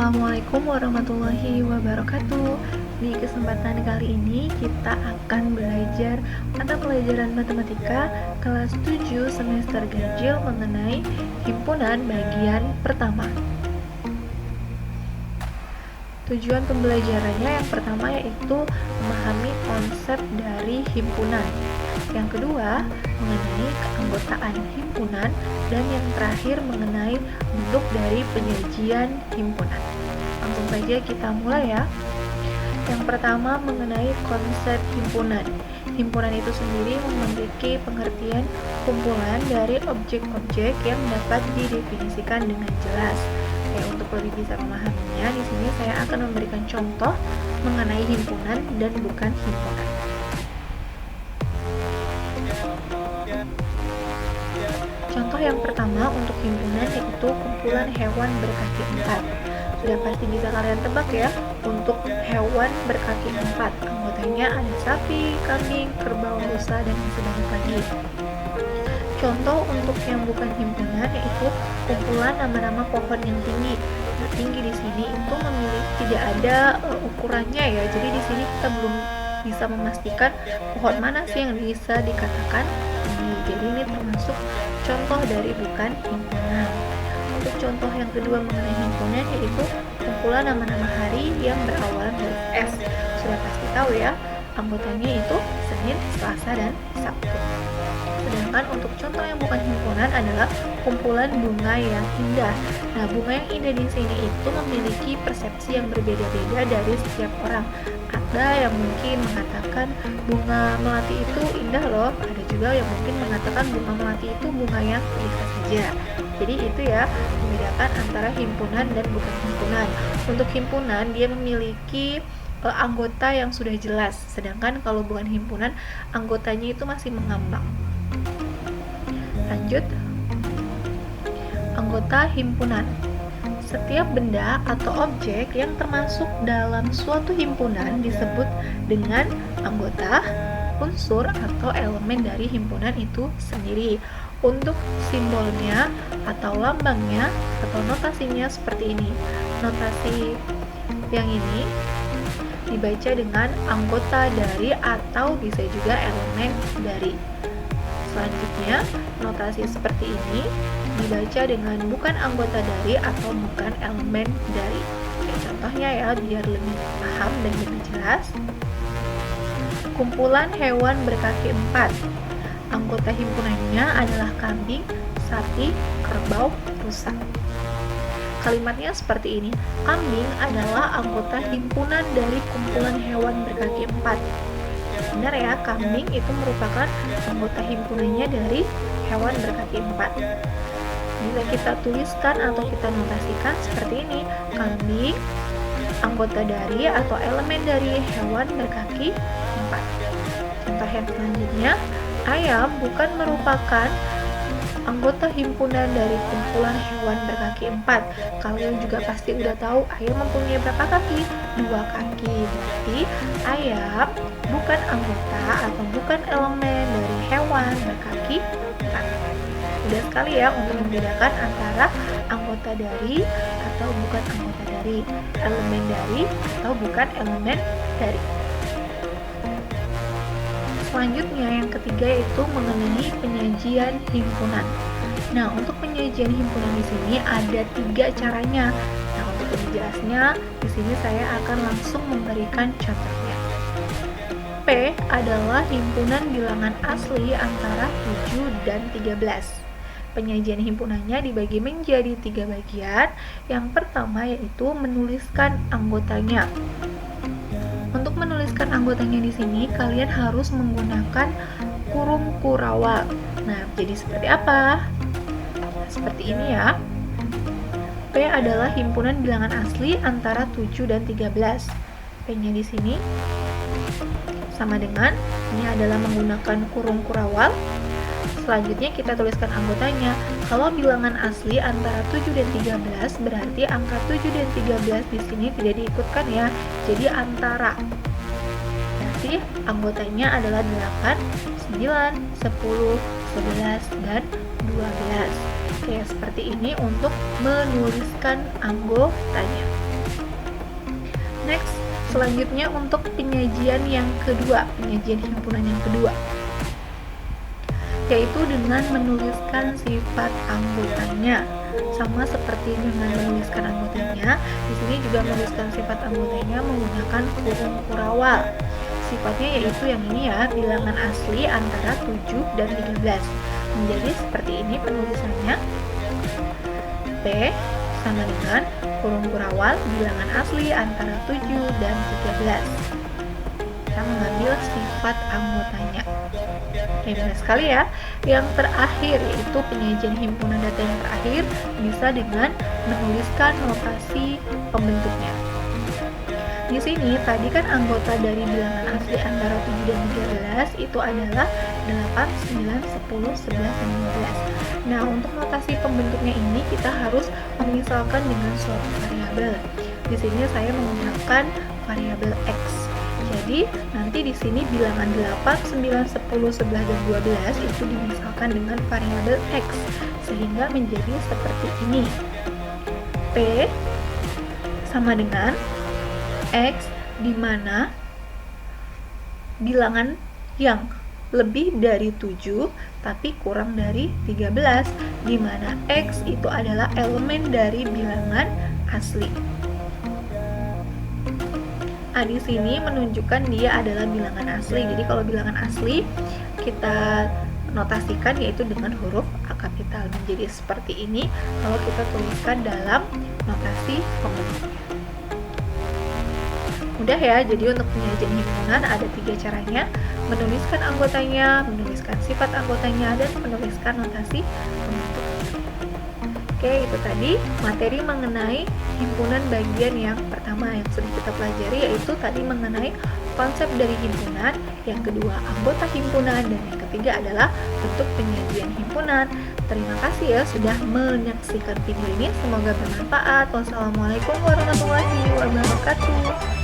Assalamualaikum warahmatullahi wabarakatuh. Di kesempatan kali ini kita akan belajar mata pelajaran matematika kelas 7 semester ganjil mengenai himpunan bagian pertama. Tujuan pembelajarannya yang pertama yaitu memahami konsep dari himpunan. Yang kedua, mengenai keanggotaan himpunan, dan yang terakhir mengenai bentuk dari penyajian himpunan. Langsung saja kita mulai ya. Yang pertama mengenai konsep himpunan. Himpunan itu sendiri memiliki pengertian kumpulan dari objek-objek yang dapat didefinisikan dengan jelas. Untuk lebih bisa memahaminya, di sini saya akan memberikan contoh mengenai himpunan dan bukan himpunan. Contoh yang pertama untuk himpunan yaitu kumpulan hewan berkaki 4. Sudah pasti bisa kalian tebak ya, untuk hewan berkaki 4 anggotanya ada sapi, kambing, kerbau, rusa, dan masih banyak lagi. Contoh untuk yang bukan himpunan yaitu kumpulan nama-nama pohon yang tinggi. Nah, tinggi di sini itu tidak ada ukurannya ya. Jadi di sini kita belum bisa memastikan pohon mana sih yang bisa dikatakan tinggi. Jadi ini termasuk contoh dari bukan himpunan. Untuk contoh yang kedua mengenai himpunan yaitu kumpulan nama-nama hari yang berawalan huruf S. Sudah pasti tahu ya, anggotanya itu Senin, Selasa, dan Sabtu. Sedangkan untuk contoh yang bukan himpunan adalah kumpulan bunga yang indah. Nah, bunga yang indah di sini itu memiliki persepsi yang berbeda-beda dari setiap orang. Ada yang mungkin mengatakan bunga melati itu indah loh, ada juga yang mungkin mengatakan bunga melati itu bunga yang biasa saja. Jadi itu ya, membedakan antara himpunan dan bukan himpunan. Untuk himpunan dia memiliki anggota yang sudah jelas, sedangkan kalau bukan himpunan anggotanya itu masih mengambang. Lanjut, anggota himpunan. Setiap benda atau objek yang termasuk dalam suatu himpunan disebut dengan anggota, unsur, atau elemen dari himpunan itu sendiri. Untuk simbolnya atau lambangnya atau notasinya seperti ini. Notasi yang ini dibaca dengan anggota dari atau bisa juga elemen dari. Selanjutnya, notasi seperti ini dibaca dengan bukan anggota dari atau bukan elemen dari. Contohnya ya, biar lebih paham dan lebih jelas. Kumpulan hewan berkaki 4. Anggota himpunannya adalah kambing, sapi, kerbau, rusa. Kalimatnya seperti ini. Kambing adalah anggota himpunan dari kumpulan hewan berkaki 4. Benar ya, kambing itu merupakan anggota himpunannya dari hewan berkaki 4. Bisa kita tuliskan atau kita notasikan seperti ini. Kambing anggota dari atau elemen dari hewan berkaki 4. Contoh yang selanjutnya, ayam bukan merupakan anggota himpunan dari kumpulan hewan berkaki 4. Kalian juga pasti udah tahu ayam mempunyai berapa kaki? 2 kaki. Berarti ayam bukan anggota atau bukan elemen dari hewan berkaki 4. Mudah sekali ya untuk membedakan antara anggota dari atau bukan anggota dari, elemen dari atau bukan elemen dari. Selanjutnya yang ketiga yaitu mengenai penyajian himpunan. Nah, untuk penyajian himpunan di sini ada 3 caranya. Nah, untuk lebih jelasnya di sini saya akan langsung memberikan contohnya. P adalah himpunan bilangan asli antara 7 dan 13. Penyajian himpunannya dibagi menjadi 3 bagian. Yang pertama yaitu menuliskan anggotanya. Untuk menuliskan anggotanya di sini, kalian harus menggunakan kurung kurawal. Nah, jadi seperti apa? Nah, seperti ini ya. P adalah himpunan bilangan asli antara 7 dan 13. P-nya di sini sama dengan, ini adalah menggunakan kurung kurawal. Selanjutnya kita tuliskan anggotanya. Kalau bilangan asli antara 7 dan 13, berarti angka 7 dan 13 di sini tidak diikutkan ya. Jadi antara. Berarti anggotanya adalah 8, 9, 10, 11, dan 12. Oke, seperti ini untuk menuliskan anggotanya. Next, selanjutnya untuk penyajian yang kedua, penyajian himpunan yang kedua, yaitu dengan menuliskan sifat anggotanya. Sama seperti dengan menuliskan anggotanya, di sini juga menuliskan sifat anggotanya menggunakan kurung kurawal. Sifatnya yaitu yang ini ya, bilangan asli antara 7 dan 13. Menjadi seperti ini penulisannya. P sama dengan kurung kurawal bilangan asli antara 7 dan 13. Kita mengambil sifat anggotanya. Mudah sekali ya. Yang terakhir yaitu penyajian himpunan data yang terakhir bisa dengan menuliskan notasi pembentuknya. Di sini tadi kan anggota dari bilangan asli antara 7 dan 13 itu adalah 8, 9, 10, 11, dan 12. Nah, untuk notasi pembentuknya ini kita harus memisalkan dengan suatu variabel. Di sini saya menggunakan variabel X. Jadi, nanti di sini bilangan 8, 9, 10, 11, dan 12 itu dimisalkan dengan variabel X, sehingga menjadi seperti ini. P sama dengan X, di mana bilangan yang lebih dari 7 tapi kurang dari 13, di mana X itu adalah elemen dari bilangan asli. Di sini menunjukkan dia adalah bilangan asli. Jadi kalau bilangan asli kita notasikan yaitu dengan huruf A kapital. Menjadi seperti ini kalau kita tuliskan dalam notasi pembentuknya. Mudah ya, jadi untuk penyajian himpunan ada 3 caranya: menuliskan anggotanya, menuliskan sifat anggotanya, dan menuliskan notasi pembentuk. Oke, itu tadi materi mengenai himpunan bagian yang pertama yang sudah kita pelajari, yaitu tadi mengenai konsep dari himpunan, yang kedua anggota himpunan, dan yang ketiga adalah bentuk penyajian himpunan. Terima kasih ya sudah menyaksikan video ini, semoga bermanfaat. Wassalamualaikum warahmatullahi wabarakatuh.